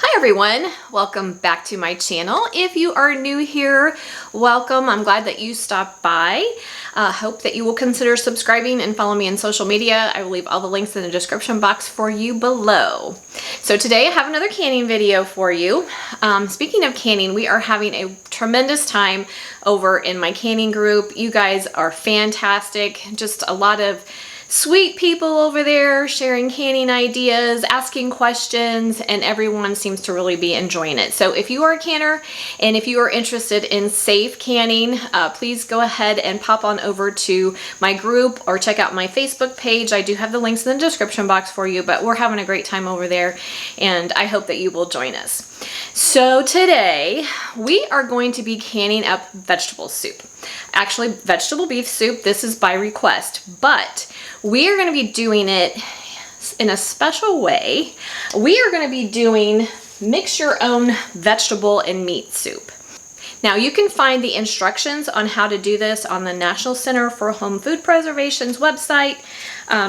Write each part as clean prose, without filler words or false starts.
Hi everyone, welcome back to my channel. If you are new here, welcome. I'm glad that you stopped by. Hope that you will consider subscribing and follow me on social media. I will leave all the links in the description box for you below. So today I have another canning video for you. Speaking of canning, we are having a tremendous time over in my canning group. You guys are fantastic. Just a lot of sweet people over there sharing canning ideas, asking questions, and everyone seems to really be enjoying it. So if you are a canner and if you are interested in safe canning, please go ahead and pop on over to my group or check out my Facebook page. I do have the links in the description box for you, but we're having a great time over there and I hope that you will join us. So today we are going to be canning up vegetable soup. Actually, vegetable beef soup. This is by request, but we are going to be doing it in a special way. We are going to be doing mix your own vegetable and meat soup. Now you can find the instructions on how to do this on the National Center for Home Food Preservation's website.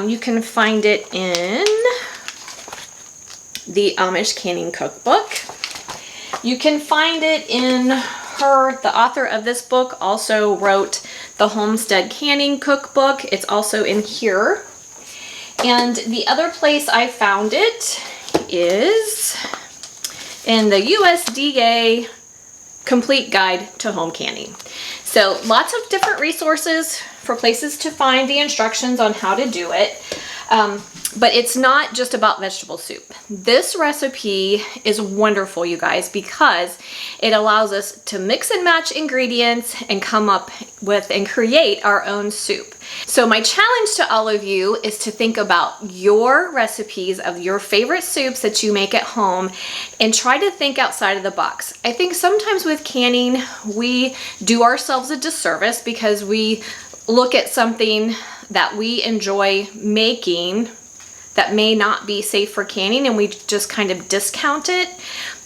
You can find it in the Amish Canning Cookbook. You can find it in the author of this book also wrote the Homestead Canning Cookbook. It's also in here. And the other place I found it is in the USDA Complete Guide to Home Canning. So lots of different resources for places to find the instructions on how to do it. But it's not just about vegetable soup. This recipe is wonderful, you guys, because it allows us to mix and match ingredients and come up with and create our own soup. So my challenge to all of you is to think about your recipes of your favorite soups that you make at home and try to think outside of the box. I think sometimes with canning, we do ourselves a disservice because we look at something that we enjoy making that may not be safe for canning and we just kind of discount it.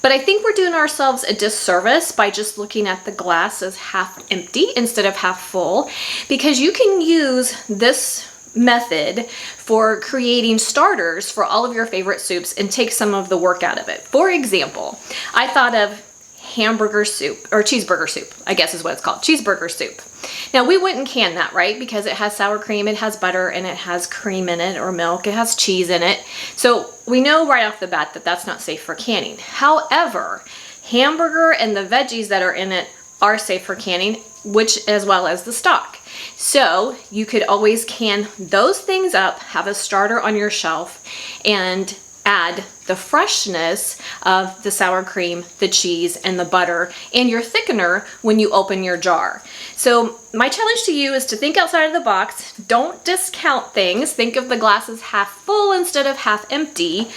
But I think we're doing ourselves a disservice by just looking at the glass as half empty instead of half full, because you can use this method for creating starters for all of your favorite soups and take some of the work out of it. For example, I thought of hamburger soup, or cheeseburger soup, I guess is what it's called, cheeseburger soup. Now we wouldn't can that, right? Because it has sour cream, it has butter, and it has cream in it or milk, it has cheese in it. So we know right off the bat that that's not safe for canning. However, hamburger and the veggies that are in it are safe for canning, which as well as the stock. So you could always can those things up, have a starter on your shelf, and add the freshness of the sour cream, the cheese, and the butter, and your thickener when you open your jar. So my challenge to you is to think outside of the box. Don't discount things. Think of the glass as half full instead of half empty,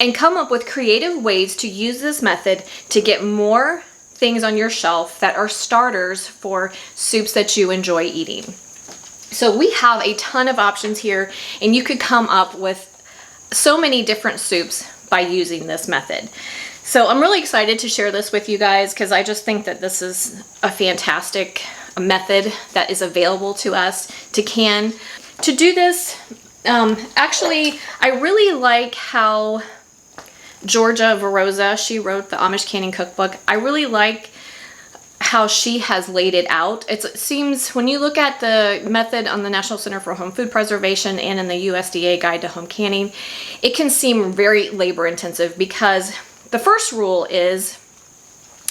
and come up with creative ways to use this method to get more things on your shelf that are starters for soups that you enjoy eating. So we have a ton of options here, and you could come up with so many different soups by using this method. So I'm really excited to share this with you guys because I just think that this is a fantastic method that is available to us to can. To do this, actually, I really like how Georgia Veroza, she wrote the Amish Canning Cookbook. I really like how she has laid it out. It seems when you look at the method on the National Center for Home Food Preservation and in the USDA Guide to Home Canning, it can seem very labor intensive because the first rule is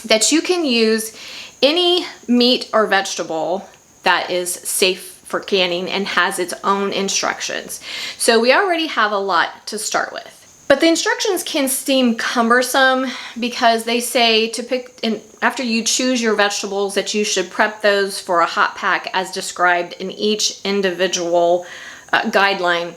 that you can use any meat or vegetable that is safe for canning and has its own instructions. So we already have a lot to start with. But the instructions can seem cumbersome because they say to pick, after you choose your vegetables, that you should prep those for a hot pack as described in each individual guideline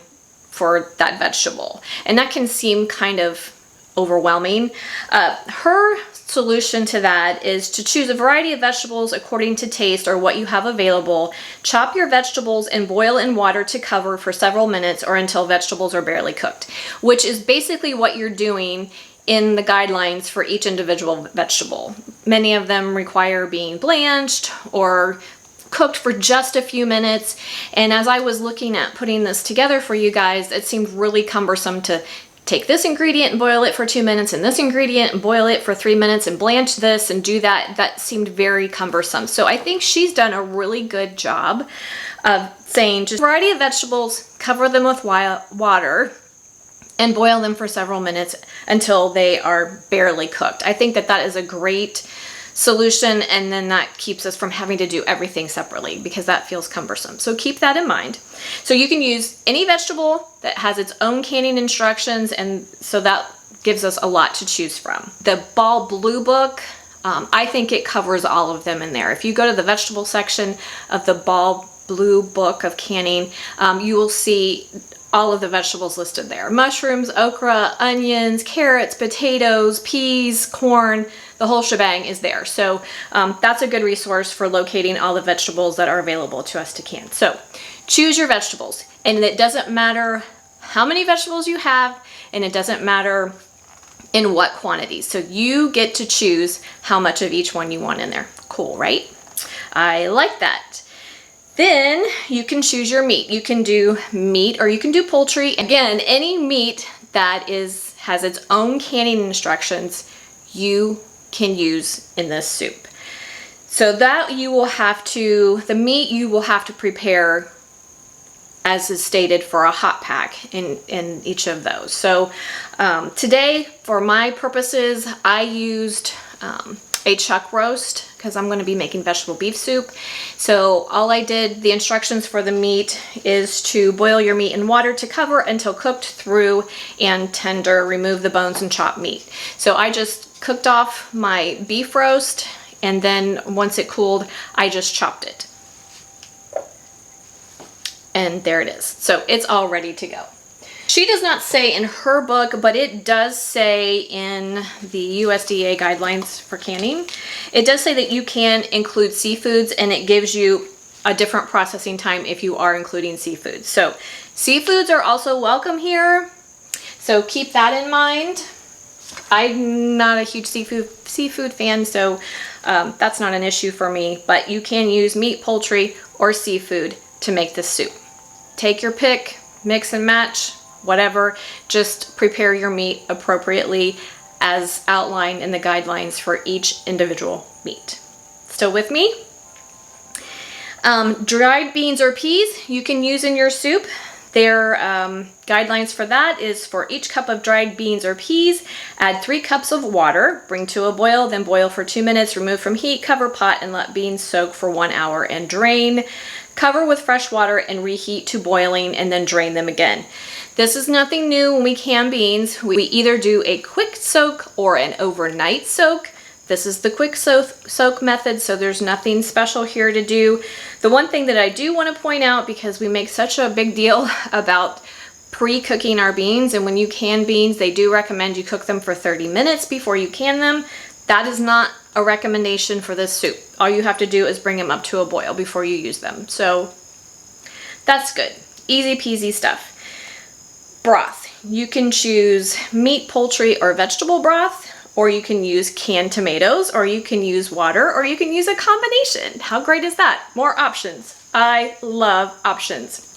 for that vegetable. And that can seem kind of overwhelming. Her solution to that is to choose a variety of vegetables according to taste or what you have available. Chop your vegetables and boil in water to cover for several minutes or until vegetables are barely cooked, which is basically what you're doing in the guidelines for each individual vegetable. Many of them require being blanched or cooked for just a few minutes. And as I was looking at putting this together for you guys, it seemed really cumbersome to take this ingredient and boil it for 2 minutes and this ingredient and boil it for 3 minutes and blanch this and do that. That seemed very cumbersome. So I think she's done a really good job of saying just a variety of vegetables, cover them with water, and boil them for several minutes until they are barely cooked. I think that that is a great solution, and then that keeps us from having to do everything separately because that feels cumbersome. So keep that in mind. So you can use any vegetable that has its own canning instructions, and so that gives us a lot to choose from. The Ball Blue book, I think it covers all of them in there. If you go to the vegetable section of the Ball Blue book of canning, you will see all of the vegetables listed there. Mushrooms, okra, onions, carrots, potatoes, peas, corn, the whole shebang is there. So that's a good resource for locating all the vegetables that are available to us to can. So choose your vegetables, and it doesn't matter how many vegetables you have, and it doesn't matter in what quantities. So you get to choose how much of each one you want in there. Cool, right? I like that. Then you can choose your meat. You can do meat or you can do poultry. Again, any meat that has its own canning instructions, you can use in this soup. So that the meat you will have to prepare as is stated for a hot pack in each of those. So today, for my purposes, I used a chuck roast because I'm going to be making vegetable beef soup. So all I did, the instructions for the meat is to boil your meat in water to cover until cooked through and tender. Remove the bones and chop meat. So I just cooked off my beef roast, and then once it cooled, I just chopped it. And there it is. So it's all ready to go. She does not say in her book, but it does say in the USDA guidelines for canning, it does say that you can include seafoods, and it gives you a different processing time if you are including seafoods. So seafoods are also welcome here. So keep that in mind. I'm not a huge seafood fan, so that's not an issue for me, but you can use meat, poultry, or seafood to make this soup. Take your pick, mix and match, whatever. Just prepare your meat appropriately as outlined in the guidelines for each individual meat. Still with me? Dried beans or peas you can use in your soup. Their guidelines for that is for each cup of dried beans or peas, add 3 cups of water, bring to a boil, then boil for 2 minutes, remove from heat, cover pot, and let beans soak for 1 hour and drain. Cover with fresh water and reheat to boiling, and then drain them again. This is nothing new when we can beans. We either do a quick soak or an overnight soak. This is the quick soak method, so there's nothing special here to do. The one thing that I do want to point out, because we make such a big deal about pre-cooking our beans, and when you can beans, they do recommend you cook them for 30 minutes before you can them. That is not a recommendation for this soup. All you have to do is bring them up to a boil before you use them. So that's good. Easy peasy stuff. Broth. You can choose meat, poultry, or vegetable broth, or you can use canned tomatoes, or you can use water, or you can use a combination. How great is that? More options. I love options.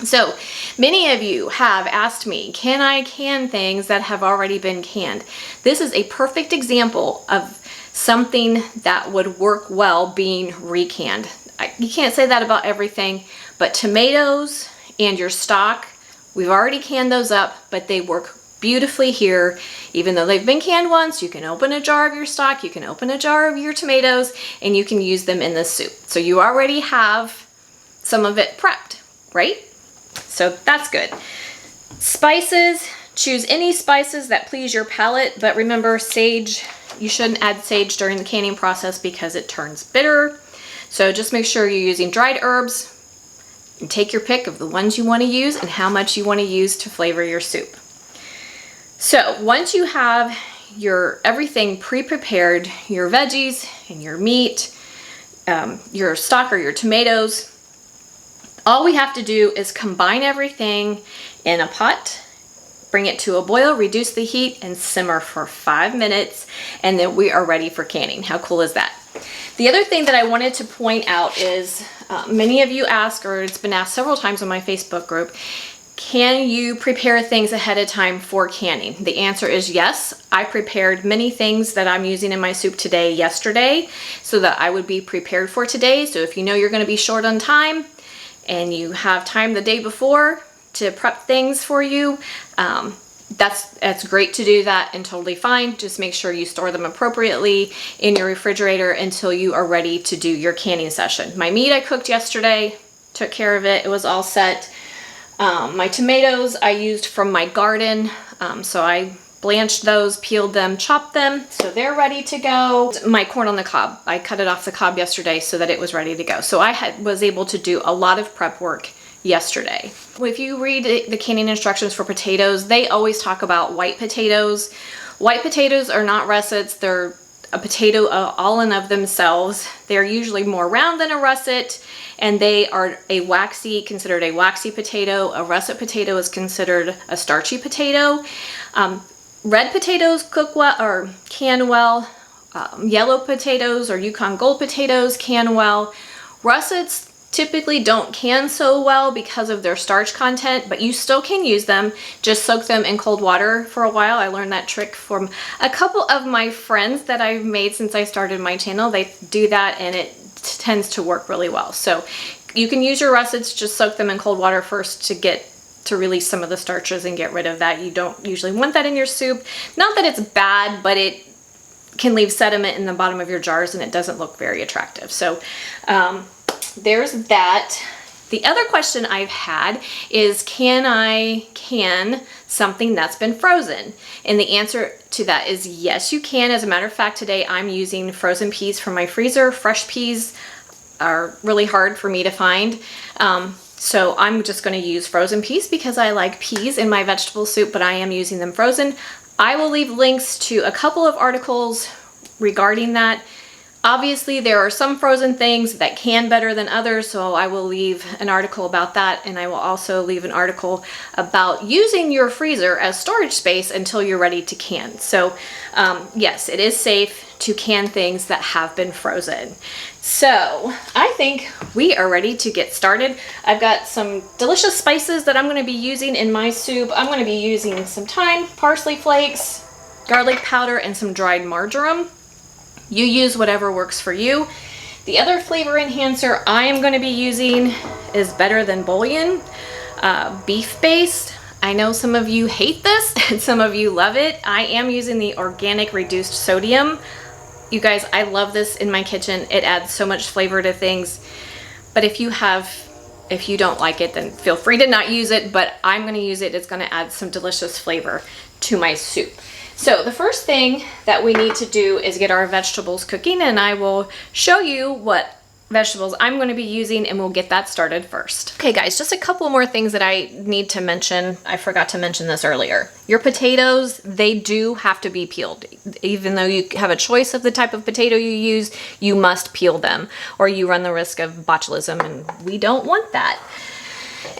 So many of you have asked me, can I can things that have already been canned? This is a perfect example of something that would work well being recanned. You can't say that about everything, but tomatoes and your stock, we've already canned those up, but they work beautifully here. Even though they've been canned once, you can open a jar of your stock, you can open a jar of your tomatoes, and you can use them in this soup. So you already have some of it prepped, right? So that's good. Spices, choose any spices that please your palate, but remember sage, you shouldn't add sage during the canning process because it turns bitter. So just make sure you're using dried herbs, and take your pick of the ones you want to use and how much you want to use to flavor your soup. So once you have your everything pre-prepared, your veggies and your meat, your stock or your tomatoes, all we have to do is combine everything in a pot, bring it to a boil, reduce the heat, and simmer for 5 minutes, and then we are ready for canning. How cool is that? The other thing that I wanted to point out is many of you ask, or it's been asked several times on my Facebook group, Can you prepare things ahead of time for canning? The answer is yes. I prepared many things that I'm using in my soup today yesterday so that I would be prepared for today. So if you know you're going to be short on time and you have time the day before to prep things for you, that's great to do that and totally fine. Just make sure you store them appropriately in your refrigerator until you are ready to do your canning session. My meat I cooked yesterday, took care of it. It was all set. My tomatoes I used from my garden, so I blanched those, peeled them, chopped them, so they're ready to go. My corn on the cob, I cut it off the cob yesterday so that it was ready to go. So I was able to do a lot of prep work yesterday. If you read the canning instructions for potatoes, they always talk about white potatoes. White potatoes are not russets. They're a potato all in of themselves. They're usually more round than a russet, and they are considered a waxy potato. A russet potato is considered a starchy potato. Red potatoes cook well or can well. Yellow potatoes or Yukon Gold potatoes can well. Russets typically don't can so well because of their starch content, but you still can use them. Just soak them in cold water for a while. I learned that trick from a couple of my friends that I've made since I started my channel. They do that and it tends to work really well. So you can use your russets, just soak them in cold water first to release some of the starches and get rid of that. You don't usually want that in your soup. Not that it's bad, but it can leave sediment in the bottom of your jars and it doesn't look very attractive. So there's that. The other question I've had is, can I can something that's been frozen? And the answer to that is yes, you can. As a matter of fact, today I'm using frozen peas from my freezer. Fresh peas are really hard for me to find. So I'm just going to use frozen peas because I like peas in my vegetable soup, but I am using them frozen. I will leave links to a couple of articles regarding that. Obviously, there are some frozen things that can better than others, so I will leave an article about that, and I will also leave an article about using your freezer as storage space until you're ready to can. So yes, it is safe to can things that have been frozen. So I think we are ready to get started. I've got some delicious spices that I'm going to be using in my soup. I'm going to be using some thyme, parsley flakes, garlic powder, and some dried marjoram. You use whatever works for you. The other flavor enhancer I am going to be using is Better Than Bouillon, beef-based. I know some of you hate this and some of you love it. I am using the organic reduced sodium. You guys, I love this in my kitchen. It adds so much flavor to things. But if you don't like it, then feel free to not use it, but I'm going to use it. It's going to add some delicious flavor to my soup. So the first thing that we need to do is get our vegetables cooking, and I will show you what vegetables I'm going to be using, and we'll get that started first. Okay guys, just a couple more things that I need to mention. I forgot to mention this earlier. Your potatoes, they do have to be peeled. Even though you have a choice of the type of potato you use, you must peel them or you run the risk of botulism, and we don't want that.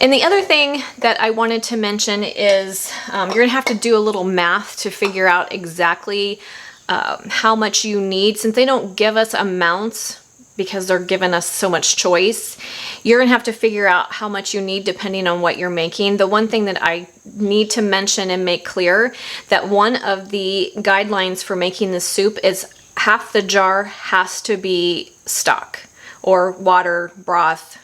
And the other thing that I wanted to mention is you're going to have to do a little math to figure out exactly how much you need. Since they don't give us amounts because they're giving us so much choice, you're going to have to figure out how much you need depending on what you're making. The one thing that I need to mention and make clear, that one of the guidelines for making this soup is half the jar has to be stock or water, broth,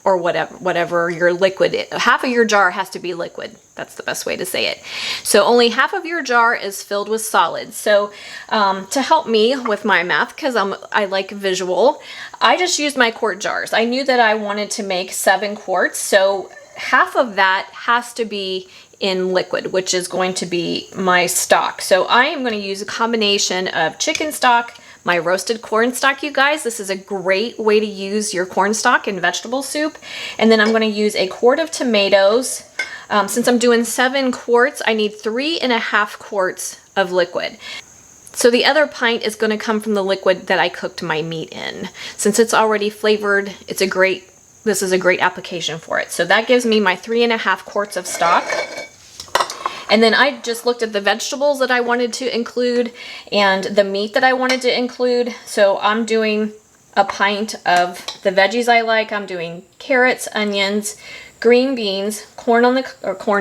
or whatever your liquid is. Half of your jar has to be liquid. That's the best way to say it. So only half of your jar is filled with solids. So to help me with my math, because I like visual, I just used my quart jars. I knew that I wanted to make 7 quarts, so half of that has to be in liquid, which is going to be my stock. So I am going to use a combination of chicken stock, my roasted corn stock, you guys. This is a great way to use your corn stock in vegetable soup. And then I'm going to use a quart of tomatoes. Since I'm doing 7 quarts, I need 3.5 quarts of liquid. So the other pint is going to come from the liquid that I cooked my meat in. Since it's already flavored, this is a great application for it. So that gives me my 3.5 quarts of stock. And then I just looked at the vegetables that I wanted to include and the meat that I wanted to include. So I'm doing a pint of the veggies I like. I'm doing carrots, onions, green beans, corn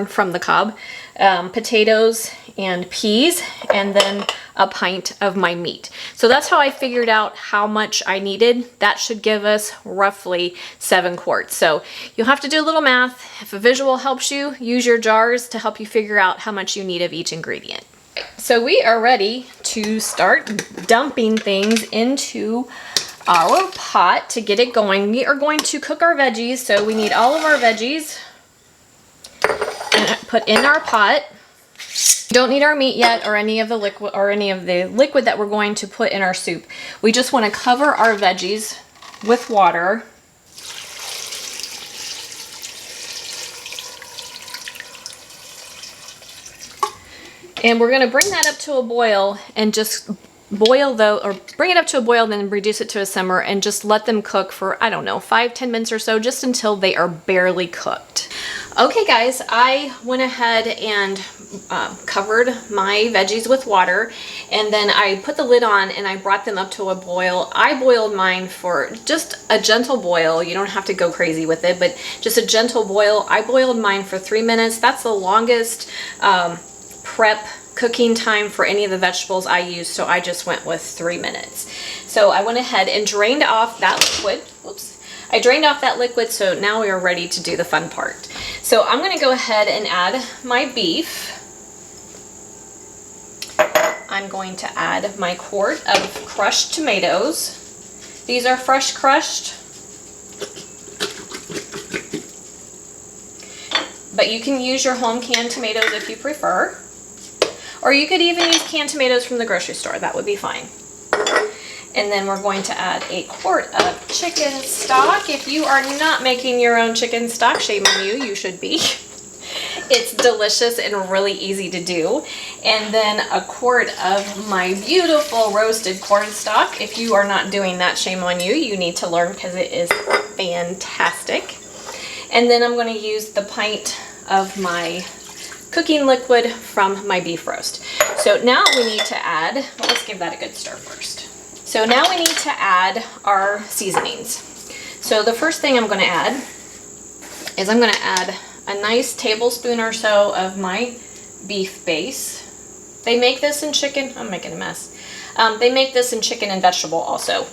from the cob, potatoes and peas, and then a pint of my meat. So that's how I figured out how much I needed. That should give us roughly 7 quarts. So you'll have to do a little math. If a visual helps you, use your jars to help you figure out how much you need of each ingredient. So we are ready to start dumping things into our pot to get it going. We are going to cook our veggies, so we need all of our veggies and put in our pot. Don't need our meat yet or any of the liquid that we're going to put in our soup. We just want to cover our veggies with water. And we're going to bring that up to a boil and just bring it up to a boil, then reduce it to a simmer and just let them cook for, I don't know, 5-10 minutes or so, just until they are barely cooked. Okay guys, I went ahead and covered my veggies with water, and then I put the lid on and I brought them up to a boil. I boiled mine for just a gentle boil. You don't have to go crazy with it, but just a gentle boil. I boiled mine for 3 minutes. That's the longest prep cooking time for any of the vegetables I use, so I just went with 3 minutes. So I went ahead and drained off that liquid. Oops. I drained off that liquid, so now we are ready to do the fun part. So I'm going to go ahead and add my beef. I'm going to add my quart of crushed tomatoes. These are fresh crushed, but you can use your home canned tomatoes if you prefer. Or you could even use canned tomatoes from the grocery store. That would be fine. And then we're going to add a quart of chicken stock. If you are not making your own chicken stock, shame on you, you should be. It's delicious and really easy to do. And then a quart of my beautiful roasted corn stock. If you are not doing that, shame on you. You need to learn because it is fantastic. And then I'm going to use the pint of my cooking liquid from my beef roast. So now we need to add, well, let's give that a good stir first. So now we need to add our seasonings. So the first thing I'm going to add is I'm going to add a nice tablespoon or so of my beef base. They make this in chicken. I'm making a mess. They make this in chicken and vegetable also.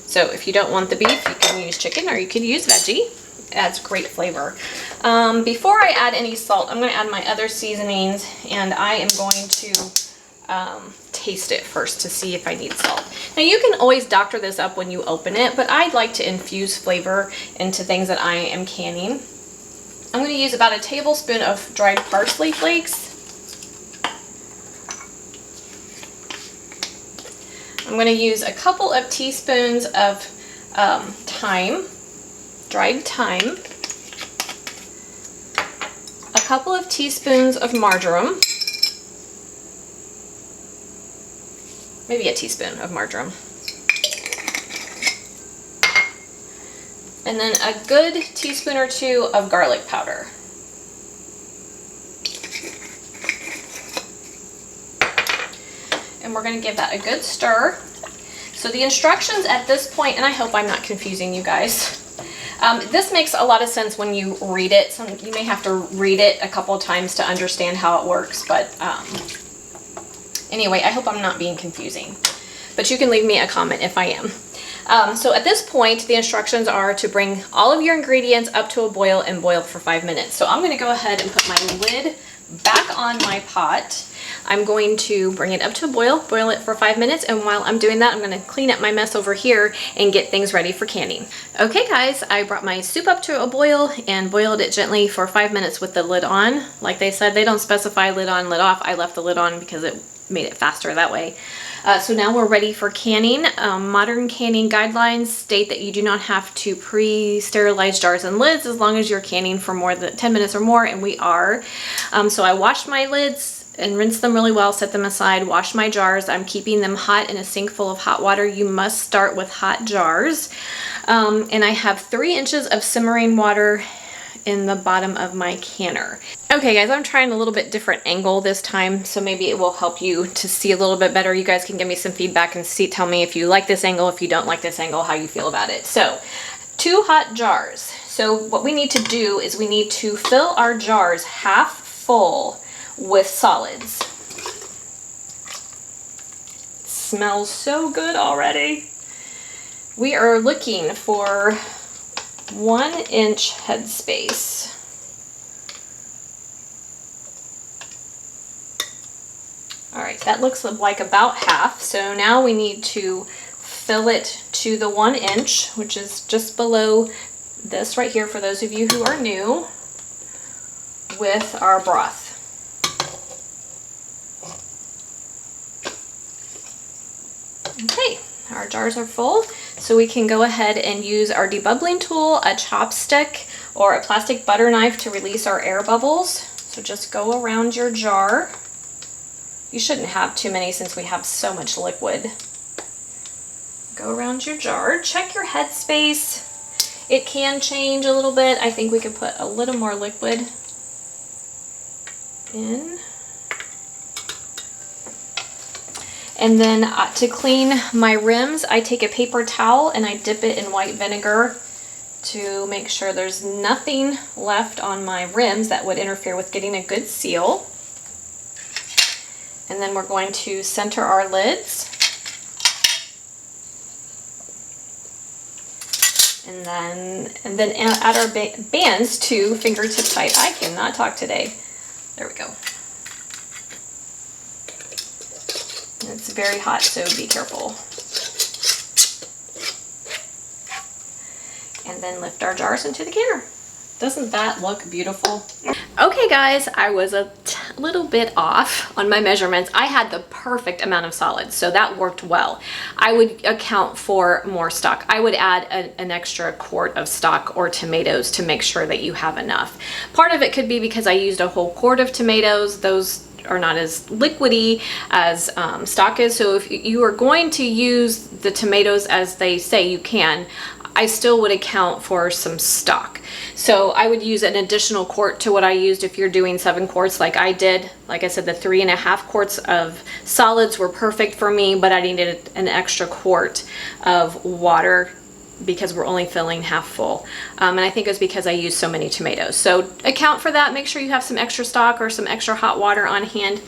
So if you don't want the beef, you can use chicken or you can use veggie. It adds great flavor. Before I add any salt, I'm going to add my other seasonings, and I am going to taste it first to see if I need salt. Now you can always doctor this up when you open it, but I'd like to infuse flavor into things that I am canning. I'm going to use about a tablespoon of dried parsley flakes. I'm going to use a couple of teaspoons of thyme, dried thyme, a couple of teaspoons of marjoram, maybe a teaspoon of marjoram, and then a good teaspoon or 2 of garlic powder. And we're going to give that a good stir. So the instructions at this point, and I hope I'm not confusing you guys, this makes a lot of sense when you read it. You may have to read it a couple of times to understand how it works, but anyway, I hope I'm not being confusing. But you can leave me a comment if I am. So at this point, the instructions are to bring all of your ingredients up to a boil and boil for 5 minutes. So I'm going to go ahead and put my lid back on my pot. I'm going to bring it up to a boil it for 5 minutes, and while I'm doing that, I'm going to clean up my mess over here and get things ready for canning. Okay guys, I brought my soup up to a boil and boiled it gently for 5 minutes with the lid on. Like they said, they don't specify lid on, lid off. I left the lid on because it made it faster that way. So now we're ready for canning. Modern canning guidelines state that you do not have to pre-sterilize jars and lids as long as you're canning for more than 10 minutes or more, and we are. So I washed my lids and rinsed them really well, set them aside, washed my jars. I'm keeping them hot in a sink full of hot water. You must start with hot jars. And I have 3 inches of simmering water in the bottom of my canner. Okay guys, I'm trying a little bit different angle this time, so maybe it will help you to see a little bit better. You guys can give me some feedback and tell me if you like this angle, if you don't like this angle, how you feel about it. So 2 hot jars. So what we need to do is we need to fill our jars half full with solids. It smells so good already. We are looking for 1 inch headspace. All right, that looks like about half. So now we need to fill it to the 1 inch, which is just below this right here for those of you who are new, with our broth. Okay, our jars are full, so we can go ahead and use our debubbling tool, a chopstick, or a plastic butter knife to release our air bubbles. So just go around your jar. You shouldn't have too many since we have so much liquid. Go around your jar, check your headspace. It can change a little bit. I think we could put a little more liquid in. And then to clean my rims, I take a paper towel and I dip it in white vinegar to make sure there's nothing left on my rims that would interfere with getting a good seal. And then we're going to center our lids. And then add our bands to fingertip tight. I cannot talk today. There we go. It's very hot, so be careful. And then lift our jars into the canner. Doesn't that look beautiful? Okay guys, I was a little bit off on my measurements. I had the perfect amount of solids, so that worked well. I would account for more stock. I would add an extra quart of stock or tomatoes to make sure that you have enough. Part of it could be because I used a whole quart of tomatoes. Those are not as liquidy as stock is, so if you are going to use the tomatoes as they say you can, I still would account for some stock. So I would use an additional quart to what I used if you're doing 7 quarts like I did. Like I said, the 3.5 quarts of solids were perfect for me, but I needed an extra quart of water because we're only filling half full. And I think it was because I used so many tomatoes. So account for that. Make sure you have some extra stock or some extra hot water on hand.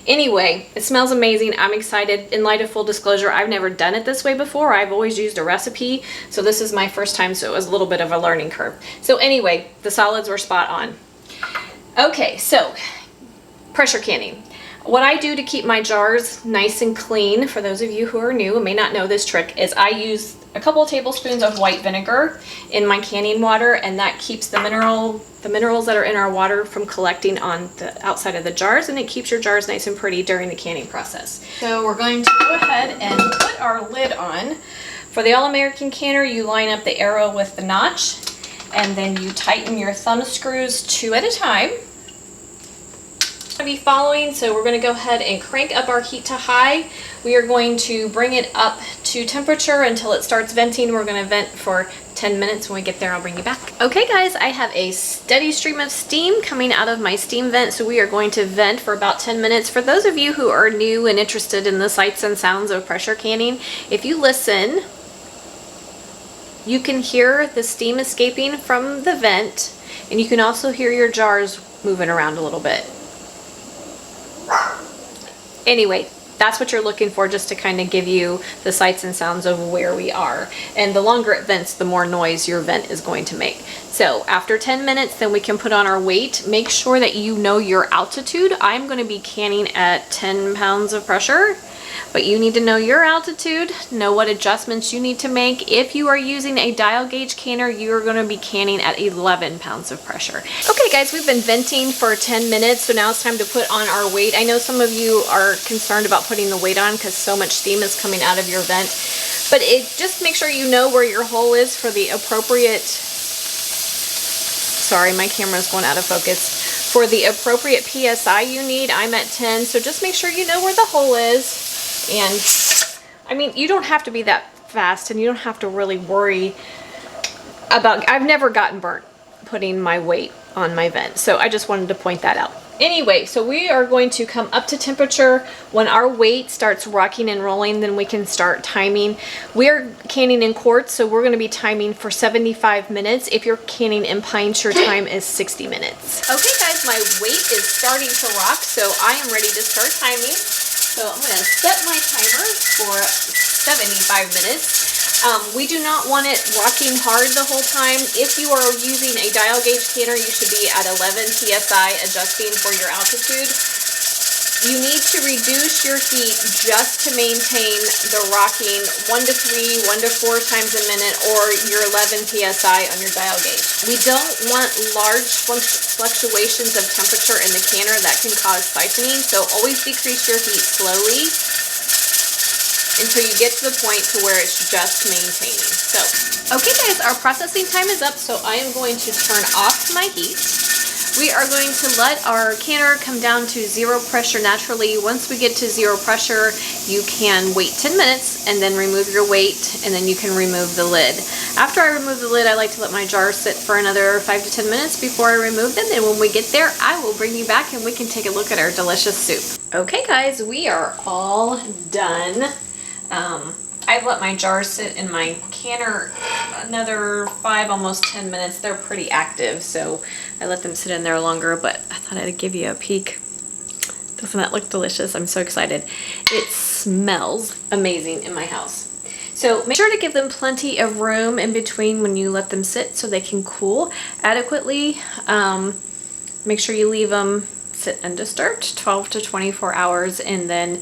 Anyway, it smells amazing. I'm excited. In light of full disclosure, I've never done it this way before. I've always used a recipe. So this is my first time, so it was a little bit of a learning curve. So anyway, the solids were spot on. Okay, so pressure canning. What I do to keep my jars nice and clean, for those of you who are new and may not know this trick, is I use a couple of tablespoons of white vinegar in my canning water, and that keeps the minerals that are in our water from collecting on the outside of the jars, and it keeps your jars nice and pretty during the canning process. So we're going to go ahead and put our lid on. For the All-American canner, you line up the arrow with the notch, and then you tighten your thumb screws 2 at a time. Be following, so we're going to go ahead and crank up our heat to high. We are going to bring it up to temperature until it starts venting. We're going to vent for 10 minutes. When we get there, I'll bring you back. Okay guys, I have a steady stream of steam coming out of my steam vent, so we are going to vent for about 10 minutes. For those of you who are new and interested in the sights and sounds of pressure canning, if you listen, you can hear the steam escaping from the vent, and you can also hear your jars moving around a little bit. Anyway, that's what you're looking for, just to kind of give you the sights and sounds of where we are. And the longer it vents, the more noise your vent is going to make. So after 10 minutes, then we can put on our weight. Make sure that you know your altitude. I'm going to be canning at 10 pounds of pressure, but you need to know your altitude, know what adjustments you need to make. If you are using a dial gauge canner, you're going to be canning at 11 pounds of pressure. Okay guys, we've been venting for 10 minutes, so now it's time to put on our weight. I know some of you are concerned about putting the weight on because so much steam is coming out of your vent, but just make sure you know where your hole is for the appropriate, sorry, my camera's going out of focus, for the appropriate PSI you need. I'm at 10, so just make sure you know where the hole is. And I mean, you don't have to be that fast, and you don't have to really worry about, I've never gotten burnt putting my weight on my vent, so I just wanted to point that out. Anyway, so we are going to come up to temperature. When our weight starts rocking and rolling, then we can start timing. We're canning in quarts, so we're going to be timing for 75 minutes. If you're canning in pints, your time is 60 minutes. Okay guys, my weight is starting to rock, so I am ready to start timing. So I'm going to set my timer for 75 minutes. We do not want it rocking hard the whole time. If you are using a dial gauge canner, you should be at 11 psi adjusting for your altitude. You need to reduce your heat just to maintain the rocking 1 to 3, 1 to 4 times a minute, or your 11 psi on your dial gauge. We don't want large fluctuations of temperature in the canner that can cause siphoning, so always decrease your heat slowly until you get to the point to where it's just maintaining. So, okay guys, our processing time is up, so I am going to turn off my heat. We are going to let our canner come down to 0 pressure naturally. Once we get to 0 pressure, you can wait 10 minutes and then remove your weight, and then you can remove the lid. After I remove the lid, I like to let my jar sit for another 5 to 10 minutes before I remove them, and when we get there, I will bring you back and we can take a look at our delicious soup. Okay guys, we are all done. I've let my jar sit in my canner another 5, almost 10 minutes. They're pretty active, so I let them sit in there longer, but I thought I'd give you a peek. Doesn't that look delicious? I'm so excited. It smells amazing in my house. So make sure to give them plenty of room in between when you let them sit so they can cool adequately. Make sure you leave them sit undisturbed 12 to 24 hours, and then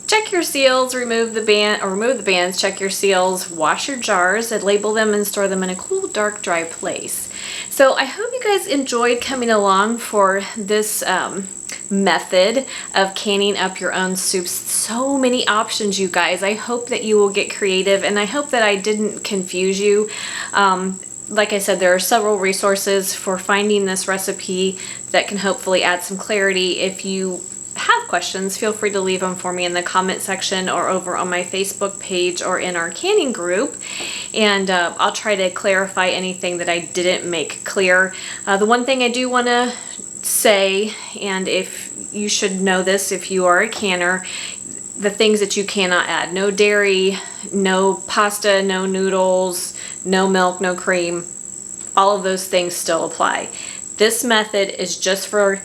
check your seals, remove the bands, check your seals, wash your jars, and label them and store them in a cool, dark, dry place. So I hope you guys enjoyed coming along for this method of canning up your own soups. So many options, you guys. I hope that you will get creative, and I hope that I didn't confuse you. Like I said, there are several resources for finding this recipe that can hopefully add some clarity. If you have questions, feel free to leave them for me in the comment section or over on my Facebook page or in our canning group, and I'll try to clarify anything that I didn't make clear. The one thing I do want to say, and if you should know this if you are a canner, the things that you cannot add: no dairy, no pasta, no noodles, no milk, no cream. All of those things still apply. This method is just for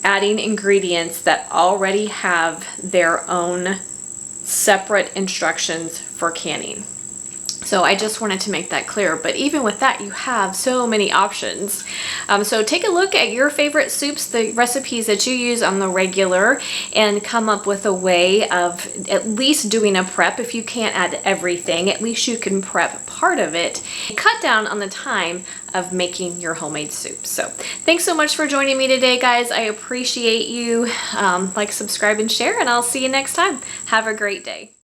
adding ingredients that already have their own separate instructions for canning. So I just wanted to make that clear, but even with that, you have so many options. So take a look at your favorite soups, the recipes that you use on the regular, and come up with a way of at least doing a prep. If you can't add everything, at least you can prep part of it. Cut down on the time of making your homemade soup. So thanks so much for joining me today, guys. I appreciate you. Like, subscribe, and share, and I'll see you next time. Have a great day.